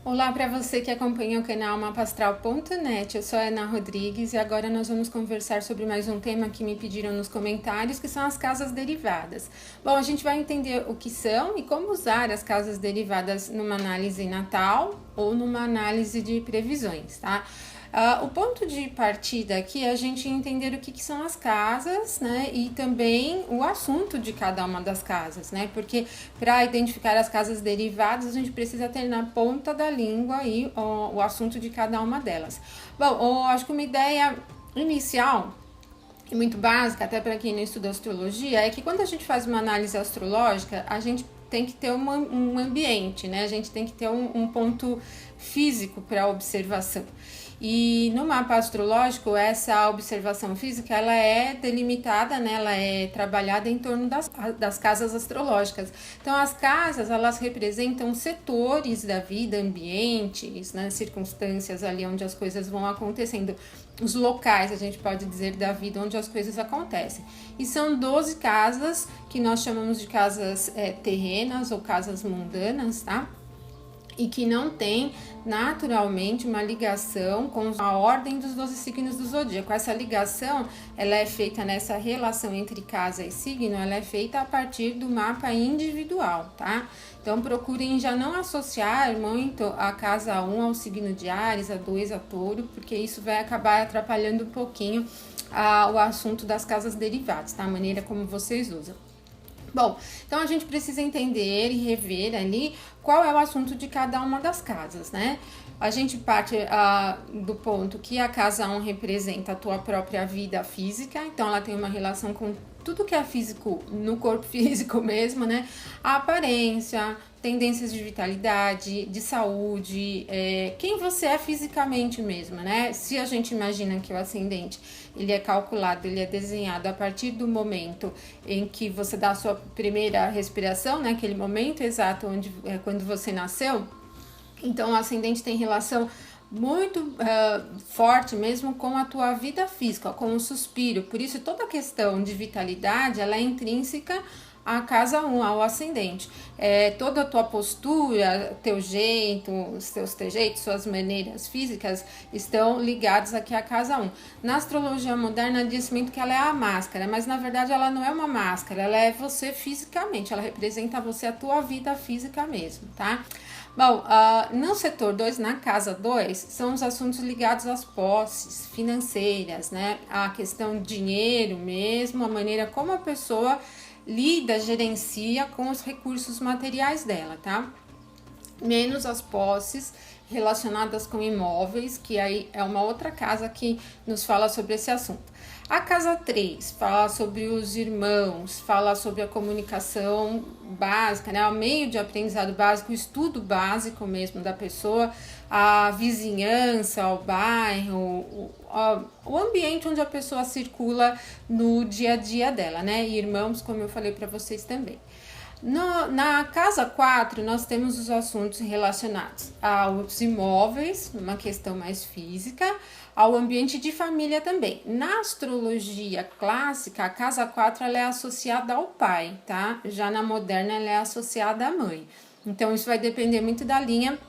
Olá para você que acompanha o canal mapastral.net, eu sou a Ana Rodrigues e agora nós vamos conversar sobre mais um tema que me pediram nos comentários, que são as casas derivadas. Bom, a gente vai entender o que são e como usar as casas derivadas numa análise natal ou numa análise de previsões, tá? O ponto de partida aqui é a gente entender o que são as casas, né? E também o assunto de cada uma das casas, né? Porque para identificar as casas derivadas, a gente precisa ter na ponta da língua aí o assunto de cada uma delas. Bom, acho que uma ideia inicial e muito básica, até para quem não estuda astrologia, é que quando a gente faz uma análise astrológica, a gente tem que ter um ambiente, né? A gente tem que ter um ponto físico para observação. E no mapa astrológico, essa observação física, ela é delimitada, né? Ela é trabalhada em torno das casas astrológicas. Então, as casas, elas representam setores da vida, ambientes, né? Circunstâncias ali onde as coisas vão acontecendo. Os locais, a gente pode dizer, da vida onde as coisas acontecem. E são 12 casas que nós chamamos de casas terrenas ou casas mundanas, tá? E que não tem naturalmente uma ligação com a ordem dos 12 signos do zodíaco. Essa ligação, ela é feita nessa relação entre casa e signo, ela é feita a partir do mapa individual, tá? Então procurem já não associar muito a casa 1 ao signo de Áries, a 2 a Touro, porque isso vai acabar atrapalhando um pouquinho o assunto das casas derivadas, tá? A maneira como vocês usam. Bom, então a gente precisa entender e rever ali qual é o assunto de cada uma das casas, né? A gente parte do ponto que a casa 1 representa a tua própria vida física, então ela tem uma relação com tudo que é físico, no corpo físico mesmo, né? A aparência, tendências de vitalidade, de saúde, quem você é fisicamente mesmo, né? Se a gente imagina que o ascendente, ele é calculado, ele é desenhado a partir do momento em que você dá a sua primeira respiração, né? Aquele momento exato quando você nasceu. Então, o ascendente tem relação muito forte mesmo com a tua vida física, com o suspiro. Por isso, toda a questão de vitalidade, ela é intrínseca à casa 1, ao ascendente. Toda a tua postura, teu jeito, os teus trejeitos, suas maneiras físicas estão ligados aqui à casa 1. Na astrologia moderna diz muito que ela é a máscara, mas na verdade ela não é uma máscara, ela é você fisicamente, ela representa você, a tua vida física mesmo, tá? Bom, no setor 2, na casa 2, são os assuntos ligados às posses financeiras, né? A questão de dinheiro mesmo, a maneira como a pessoa lida, gerencia com os recursos materiais dela, tá? Menos as posses relacionadas com imóveis, que aí é uma outra casa que nos fala sobre esse assunto. A casa 3 fala sobre os irmãos, fala sobre a comunicação básica, né? O meio de aprendizado básico, o estudo básico mesmo da pessoa, a vizinhança, o bairro, o ambiente onde a pessoa circula no dia a dia dela, né? E irmãos, como eu falei para vocês também. Na casa 4, nós temos os assuntos relacionados aos imóveis, uma questão mais física, ao ambiente de família também. Na astrologia clássica, a casa 4 ela é associada ao pai, tá? Já na moderna, ela é associada à mãe. Então, isso vai depender muito da linha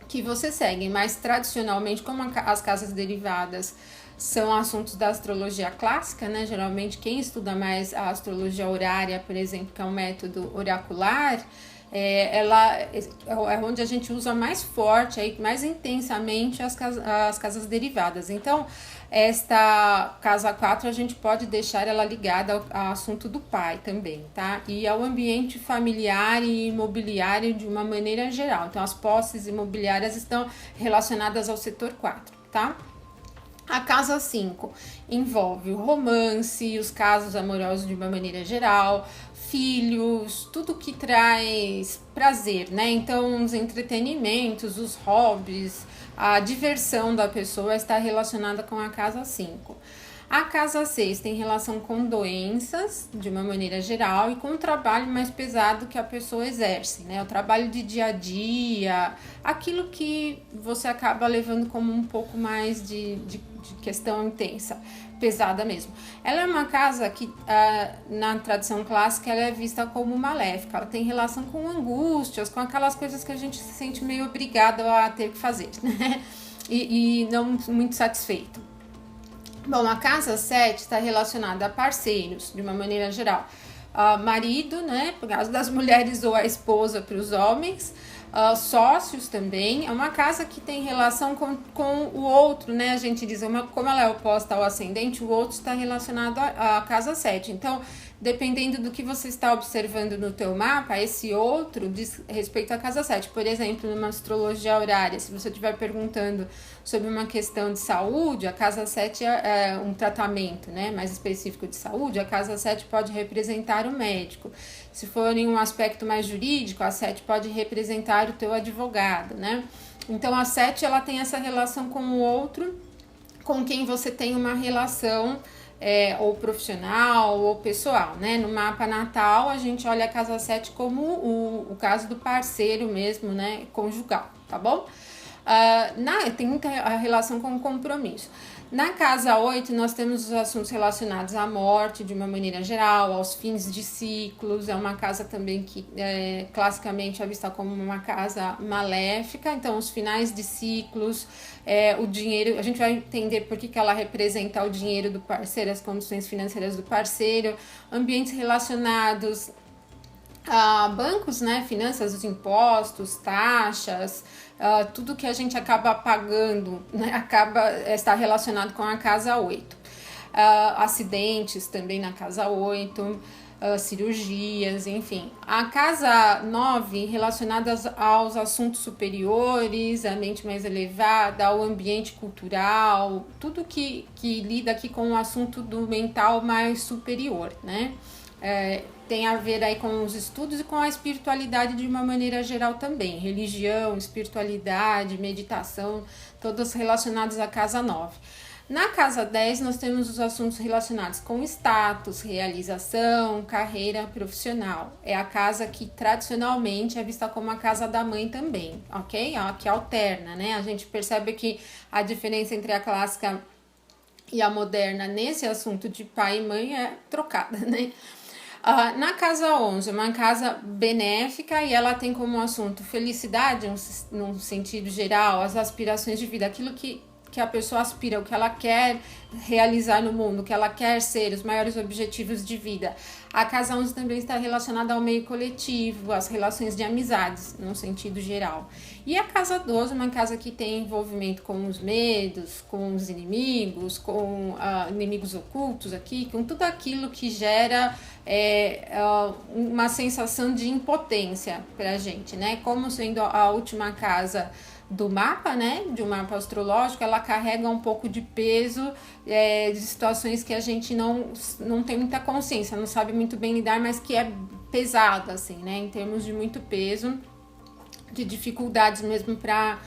que você segue, mas tradicionalmente, como as casas derivadas são assuntos da astrologia clássica, né? Geralmente quem estuda mais a astrologia horária, por exemplo, que é um método oracular, ela é onde a gente usa mais forte, aí, mais intensamente as casas derivadas. Então, esta casa 4 a gente pode deixar ela ligada ao assunto do pai também, tá? E ao ambiente familiar e imobiliário de uma maneira geral. Então, as posses imobiliárias estão relacionadas ao setor 4, tá? A casa 5 envolve o romance, os casos amorosos de uma maneira geral, filhos, tudo que traz prazer, né? Então, os entretenimentos, os hobbies, a diversão da pessoa está relacionada com a casa 5. A casa 6 tem relação com doenças, de uma maneira geral, e com o trabalho mais pesado que a pessoa exerce, né? O trabalho de dia a dia, aquilo que você acaba levando como um pouco mais de questão intensa, pesada mesmo. Ela é uma casa que, na tradição clássica, ela é vista como maléfica. Ela tem relação com angústias, com aquelas coisas que a gente se sente meio obrigado a ter que fazer, né? E não muito satisfeito. Bom, a casa 7 está relacionada a parceiros, de uma maneira geral. Marido, né, por causa das mulheres, ou a esposa para os homens. Sócios também. É uma casa que tem relação com o outro, né? A gente diz, como ela é oposta ao ascendente, o outro está relacionado à casa 7. Então, dependendo do que você está observando no teu mapa, esse outro diz respeito à casa 7. Por exemplo, numa astrologia horária, se você estiver perguntando sobre uma questão de saúde, a casa 7 é um tratamento, né, mais específico de saúde, a casa 7 pode representar o médico. Se for em um aspecto mais jurídico, a 7 pode representar o teu advogado, né? Então, a 7, ela tem essa relação com o outro, com quem você tem uma relação ou profissional ou pessoal, né? No mapa natal, a gente olha a casa 7 como o caso do parceiro mesmo, né? Conjugal, tá bom? Tem muita relação com o compromisso. Na casa 8, nós temos os assuntos relacionados à morte, de uma maneira geral, aos fins de ciclos. É uma casa também que classicamente é vista como uma casa maléfica. Então, os finais de ciclos, o dinheiro, a gente vai entender por que ela representa o dinheiro do parceiro, as condições financeiras do parceiro, ambientes relacionados a bancos, né, finanças, os impostos, taxas, tudo que a gente acaba pagando, né, está relacionado com a casa 8. Acidentes também na casa 8, cirurgias, enfim. A casa 9, relacionada aos assuntos superiores, a mente mais elevada, ao ambiente cultural, tudo que lida aqui com o assunto do mental mais superior, né? Tem a ver aí com os estudos e com a espiritualidade de uma maneira geral também. Religião, espiritualidade, meditação, todos relacionados à casa 9. Na casa 10, nós temos os assuntos relacionados com status, realização, carreira profissional. É a casa que tradicionalmente é vista como a casa da mãe também, ok? Que alterna, né? A gente percebe que a diferença entre a clássica e a moderna nesse assunto de pai e mãe é trocada, né? Na casa 11, uma casa benéfica, e ela tem como assunto felicidade, num sentido geral, as aspirações de vida, aquilo que a pessoa aspira, o que ela quer realizar no mundo, o que ela quer ser, os maiores objetivos de vida. A casa 11 também está relacionada ao meio coletivo, às relações de amizades, num sentido geral. E a casa 12, uma casa que tem envolvimento com os medos, com os inimigos, com inimigos ocultos aqui, com tudo aquilo que gera uma sensação de impotência pra gente, né? Como sendo a última casa do mapa, né, de um mapa astrológico, ela carrega um pouco de peso de situações que a gente não tem muita consciência, não sabe muito bem lidar, mas que é pesado, assim, né, em termos de muito peso, de dificuldades mesmo para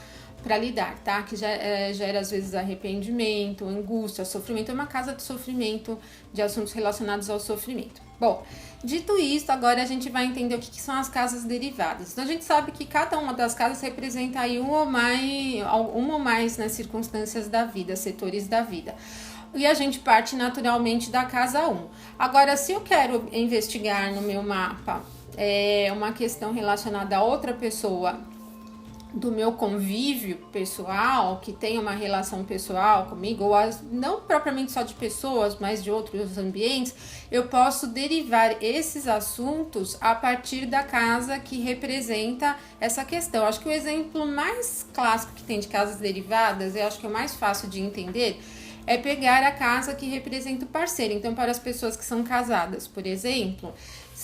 lidar, tá? Que gera às vezes arrependimento, angústia, sofrimento. É uma casa de sofrimento, de assuntos relacionados ao sofrimento. Bom, dito isso, agora a gente vai entender o que são as casas derivadas. Então a gente sabe que cada uma das casas representa aí uma ou mais nas circunstâncias da vida, setores da vida. E a gente parte naturalmente da casa 1. Agora, se eu quero investigar no meu mapa uma questão relacionada a outra pessoa do meu convívio pessoal, que tem uma relação pessoal comigo, ou não propriamente só de pessoas, mas de outros ambientes, eu posso derivar esses assuntos a partir da casa que representa essa questão. Acho que o exemplo mais clássico que tem de casas derivadas, eu acho que é o mais fácil de entender, é pegar a casa que representa o parceiro. Então, para as pessoas que são casadas, por exemplo,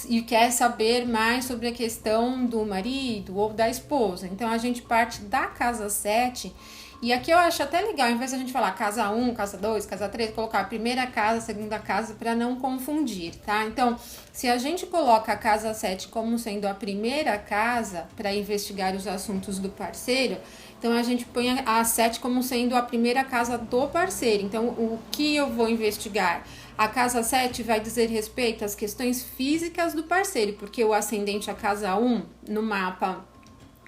e quer saber mais sobre a questão do marido ou da esposa. Então, a gente parte da casa 7 E aqui eu acho até legal, ao invés de a gente falar casa 1, casa 2, casa 3, colocar a primeira casa, a segunda casa, para não confundir, tá? Então, se a gente coloca a casa 7 como sendo a primeira casa para investigar os assuntos do parceiro, então a gente põe a 7 como sendo a primeira casa do parceiro. Então, o que eu vou investigar? A casa 7 vai dizer respeito às questões físicas do parceiro, porque o ascendente a casa 1 no mapa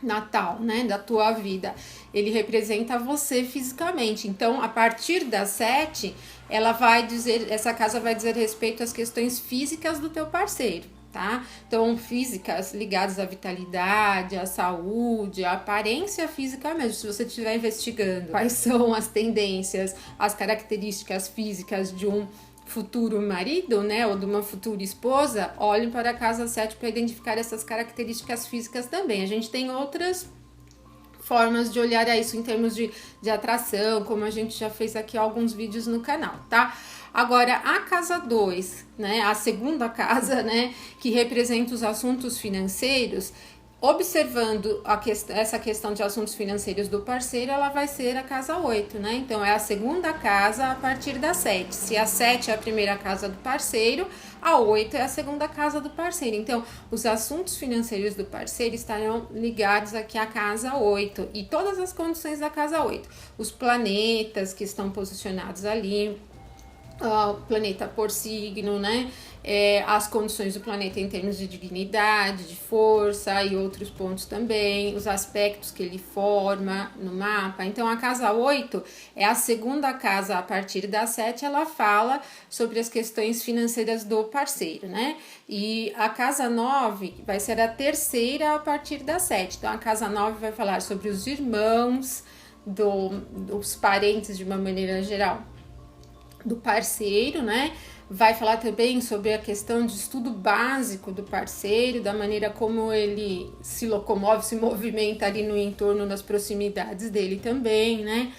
natal, né, da tua vida, ele representa você fisicamente. Então, a partir da 7, ela vai dizer, essa casa vai dizer respeito às questões físicas do teu parceiro, tá? Então, físicas ligadas à vitalidade, à saúde, à aparência física mesmo. Se você estiver investigando quais são as tendências, as características físicas de um futuro marido, né, ou de uma futura esposa, olhem para a casa 7 para identificar essas características físicas também. A gente tem outras formas de olhar a isso em termos de atração, como a gente já fez aqui alguns vídeos no canal, tá? Agora, a casa 2, né, a segunda casa, né, que representa os assuntos financeiros, observando essa questão de assuntos financeiros do parceiro, ela vai ser a casa 8, né? Então, é a segunda casa a partir da 7. Se a 7 é a primeira casa do parceiro, a 8 é a segunda casa do parceiro. Então, os assuntos financeiros do parceiro estarão ligados aqui à casa 8 e todas as condições da casa 8. Os planetas que estão posicionados ali, o planeta por signo, né? As condições do planeta em termos de dignidade, de força e outros pontos também, os aspectos que ele forma no mapa. Então, a casa 8 é a segunda casa a partir da 7, ela fala sobre as questões financeiras do parceiro, né? E a casa 9 vai ser a terceira a partir da 7. Então, a casa 9 vai falar sobre os irmãos, dos parentes de uma maneira geral, do parceiro, né? Vai falar também sobre a questão de estudo básico do parceiro, da maneira como ele se locomove, se movimenta ali no entorno das proximidades dele também, né?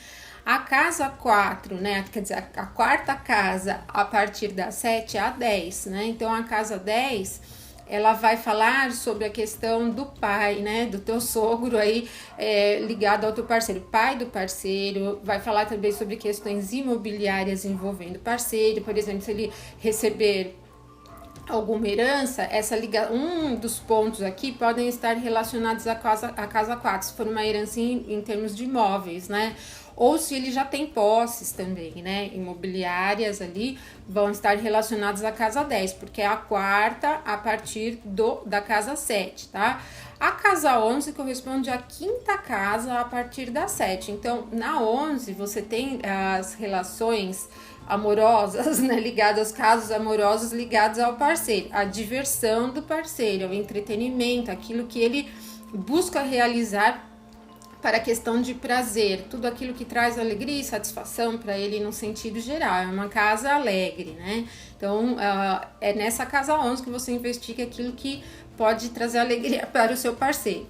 A casa 4, né? Quer dizer, a quarta casa a partir da 7 é a 10, né? Então, a casa 10, ela vai falar sobre a questão do pai, né, do teu sogro aí, ligado ao teu parceiro, pai do parceiro. Vai falar também sobre questões imobiliárias envolvendo o parceiro, por exemplo, se ele receber alguma herança, um dos pontos aqui podem estar relacionados à casa 4, se for uma herança em termos de imóveis, né? Ou se ele já tem posses também, né? Imobiliárias ali vão estar relacionadas à casa 10, porque é a quarta a partir da casa 7, tá? A casa 11 corresponde à quinta casa a partir da 7. Então, na 11, você tem as relações amorosas, né, ligadas aos casos amorosos ligados ao parceiro, a diversão do parceiro, o entretenimento, aquilo que ele busca realizar para a questão de prazer, tudo aquilo que traz alegria e satisfação para ele no sentido geral. É uma casa alegre, né? Então, é nessa casa 11 que você investiga aquilo que pode trazer alegria para o seu parceiro.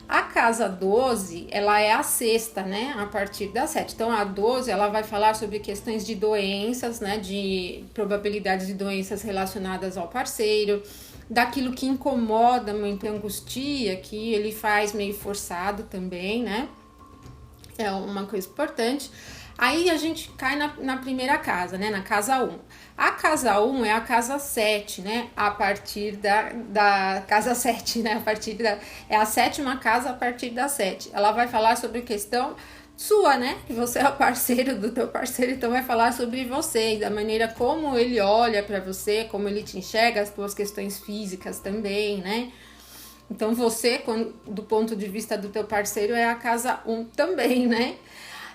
A casa 12, ela é a sexta, né, a partir da 7. Então, a 12, ela vai falar sobre questões de doenças, né, de probabilidades de doenças relacionadas ao parceiro, daquilo que incomoda, muito angustia, que ele faz meio forçado também, né, é uma coisa importante. Aí a gente cai na primeira casa, né, na casa 1. A casa 1 é a casa 7, né, a partir da casa 7, né, é a sétima casa a partir da 7. Ela vai falar sobre questão sua, né, que você é o parceiro do teu parceiro, então vai falar sobre você, da maneira como ele olha para você, como ele te enxerga, as tuas questões físicas também, né. Então você, do ponto de vista do teu parceiro, é a casa 1 também, né.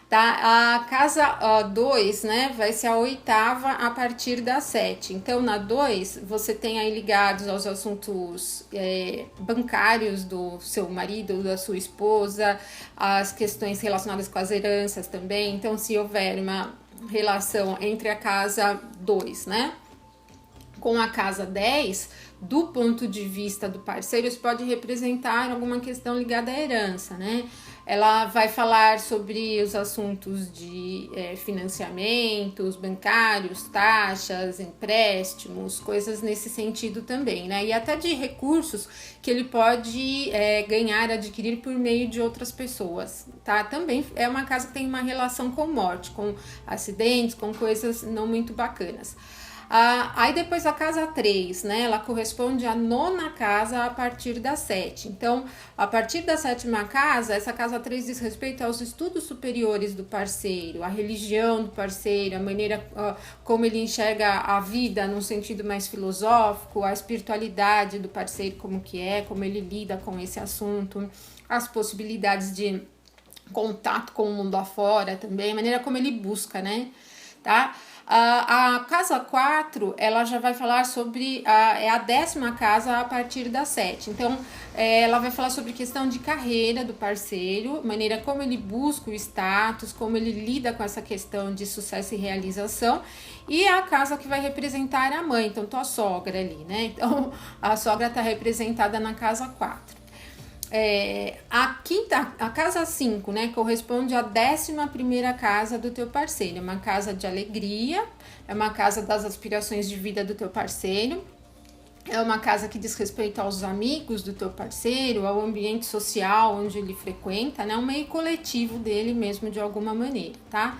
Tá? A casa 2, né, vai ser a oitava a partir da 7. Então, na 2, você tem aí ligados aos assuntos bancários do seu marido ou da sua esposa, as questões relacionadas com as heranças também. Então, se houver uma relação entre a casa 2, né, com a casa 10, do ponto de vista do parceiro, isso pode representar alguma questão ligada à herança, né? Ela vai falar sobre os assuntos de financiamentos bancários, taxas, empréstimos, coisas nesse sentido também, né? E até de recursos que ele pode ganhar, adquirir por meio de outras pessoas, tá? Também é uma casa que tem uma relação com morte, com acidentes, com coisas não muito bacanas. Aí depois a casa 3, né? Ela corresponde à 9ª casa a partir da 7. Então, a partir da 7ª casa, essa casa 3 diz respeito aos estudos superiores do parceiro, a religião do parceiro, a maneira como ele enxerga a vida num sentido mais filosófico, a espiritualidade do parceiro, como ele lida com esse assunto, as possibilidades de contato com o mundo afora também, a maneira como ele busca, né? Tá? A casa 4, ela já vai falar sobre, é a 10ª casa a partir da 7. Então, ela vai falar sobre questão de carreira do parceiro, maneira como ele busca o status, como ele lida com essa questão de sucesso e realização. E é a casa que vai representar a mãe, então tua sogra ali, né? Então, a sogra está representada na casa 4. A casa 5, né, corresponde à 11ª casa do teu parceiro. É uma casa de alegria, é uma casa das aspirações de vida do teu parceiro, é uma casa que diz respeito aos amigos do teu parceiro, ao ambiente social onde ele frequenta, né, um meio coletivo dele mesmo de alguma maneira, tá?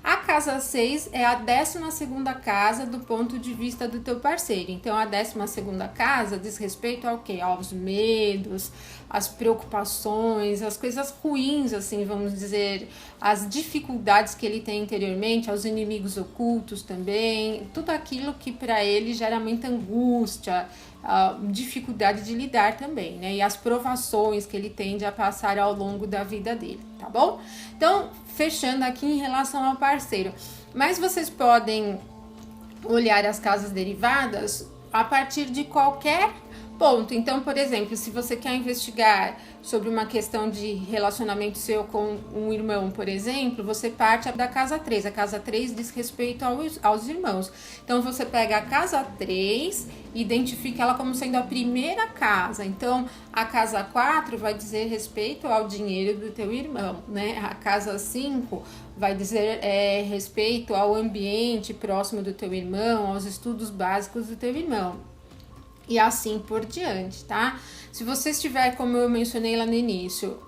A casa 6 é a 12ª casa do ponto de vista do teu parceiro. Então, a 12ª casa diz respeito ao quê? Aos medos, às preocupações, às coisas ruins, assim, vamos dizer, as dificuldades que ele tem interiormente, aos inimigos ocultos também, tudo aquilo que para ele gera muita angústia, dificuldade de lidar também, né? E as provações que ele tende a passar ao longo da vida dele, tá bom? Então, fechando aqui em relação ao parceiro. Mas vocês podem olhar as casas derivadas a partir de qualquer ponto. Então, por exemplo, se você quer investigar sobre uma questão de relacionamento seu com um irmão, por exemplo, você parte da casa 3. A casa 3 diz respeito aos irmãos. Então, você pega a casa 3 e identifica ela como sendo a primeira casa. Então, a casa 4 vai dizer respeito ao dinheiro do teu irmão, né? A casa 5 vai dizer respeito ao ambiente próximo do teu irmão, aos estudos básicos do teu irmão. E assim por diante, tá? Se você estiver, como eu mencionei lá no início,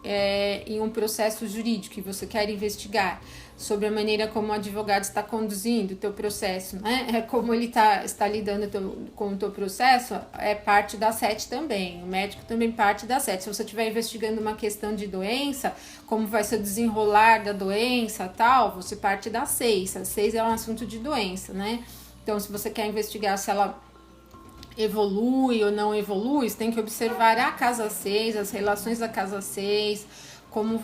em um processo jurídico e você quer investigar sobre a maneira como o advogado está conduzindo o teu processo, né? Como ele está lidando com o teu processo, é parte da 7 também. O médico também parte da 7. Se você estiver investigando uma questão de doença, como vai ser o desenrolar da doença, tal, você parte da 6. A 6 é um assunto de doença, né? Então, se você quer investigar se ela evolui ou não evolui, você tem que observar a casa 6, as relações da casa 6, como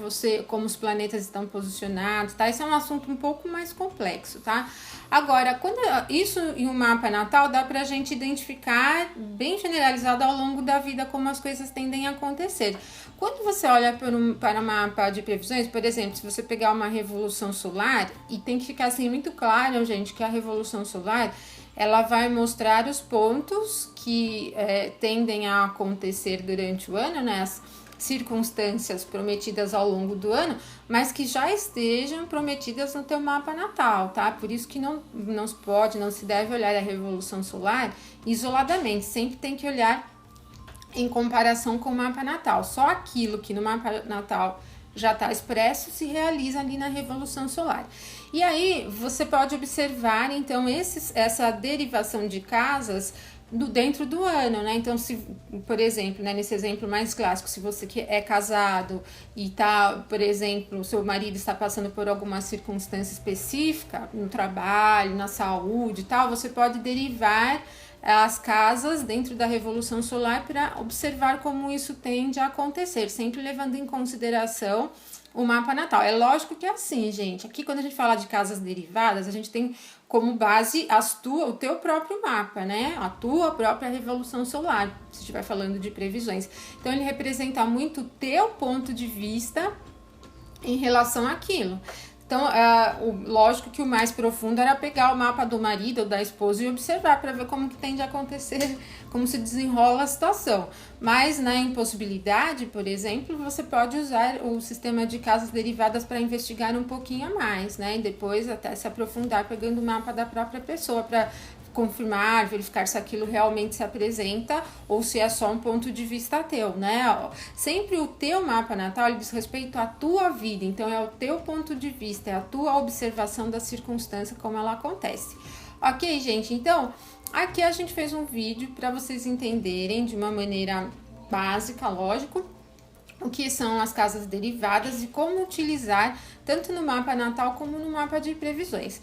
os planetas estão posicionados, tá? Esse é um assunto um pouco mais complexo, tá? Agora, quando isso em um mapa natal dá pra gente identificar bem generalizado ao longo da vida como as coisas tendem a acontecer. Quando você olha para um mapa de previsões, por exemplo, se você pegar uma revolução solar, e tem que ficar assim muito claro, gente, que a revolução solar ela vai mostrar os pontos que tendem a acontecer durante o ano, né? As circunstâncias prometidas ao longo do ano, mas que já estejam prometidas no teu mapa natal, tá? Por isso que não se deve olhar a revolução solar isoladamente, sempre tem que olhar em comparação com o mapa natal. Só aquilo que no mapa natal já está expresso se realiza ali na revolução solar. E aí você pode observar então essa derivação de casas dentro do ano, né? Então, se, por exemplo, né, nesse exemplo mais clássico, se você é casado e tá, por exemplo, o seu marido está passando por alguma circunstância específica no trabalho, na saúde e tal, você pode derivar as casas dentro da revolução solar para observar como isso tende a acontecer, sempre levando em consideração o mapa natal. É lógico que é assim, gente. Aqui, quando a gente fala de casas derivadas, a gente tem como base o teu próprio mapa, né? A tua própria revolução solar, se estiver falando de previsões. Então, ele representa muito o teu ponto de vista em relação àquilo. Então, lógico que o mais profundo era pegar o mapa do marido ou da esposa e observar para ver como que tende a acontecer, como se desenrola a situação. Mas na impossibilidade, por exemplo, você pode usar o sistema de casas derivadas para investigar um pouquinho a mais, né? E depois até se aprofundar pegando o mapa da própria pessoa para confirmar, verificar se aquilo realmente se apresenta ou se é só um ponto de vista teu, né? Sempre o teu mapa natal ele diz respeito à tua vida, então é o teu ponto de vista, é a tua observação da circunstância como ela acontece. Ok, gente? Então, aqui a gente fez um vídeo para vocês entenderem de uma maneira básica, lógico, o que são as casas derivadas e como utilizar tanto no mapa natal como no mapa de previsões.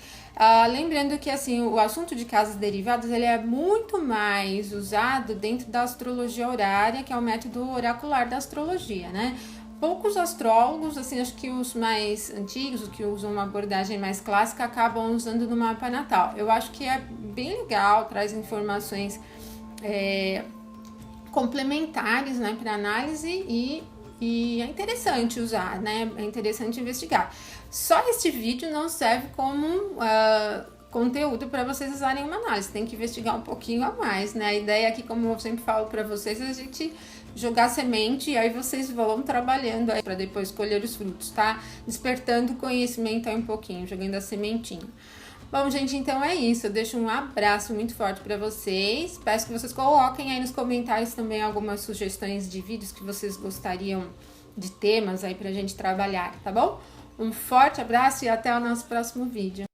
Lembrando que assim, o assunto de casas derivadas ele é muito mais usado dentro da astrologia horária, que é o método oracular da astrologia, né? Poucos astrólogos, assim, acho que os mais antigos, os que usam uma abordagem mais clássica, acabam usando no mapa natal. Eu acho que é bem legal, traz informações complementares, né, para análise e é interessante usar, né? É interessante investigar. Só este vídeo não serve como conteúdo para vocês usarem uma análise. Tem que investigar um pouquinho a mais, né? A ideia aqui, como eu sempre falo para vocês, é a gente jogar semente e aí vocês vão trabalhando aí para depois colher os frutos, tá? Despertando conhecimento aí um pouquinho, jogando a sementinha. Bom, gente, então é isso. Eu deixo um abraço muito forte para vocês. Peço que vocês coloquem aí nos comentários também algumas sugestões de vídeos que vocês gostariam de temas aí pra gente trabalhar, tá bom? Um forte abraço e até o nosso próximo vídeo.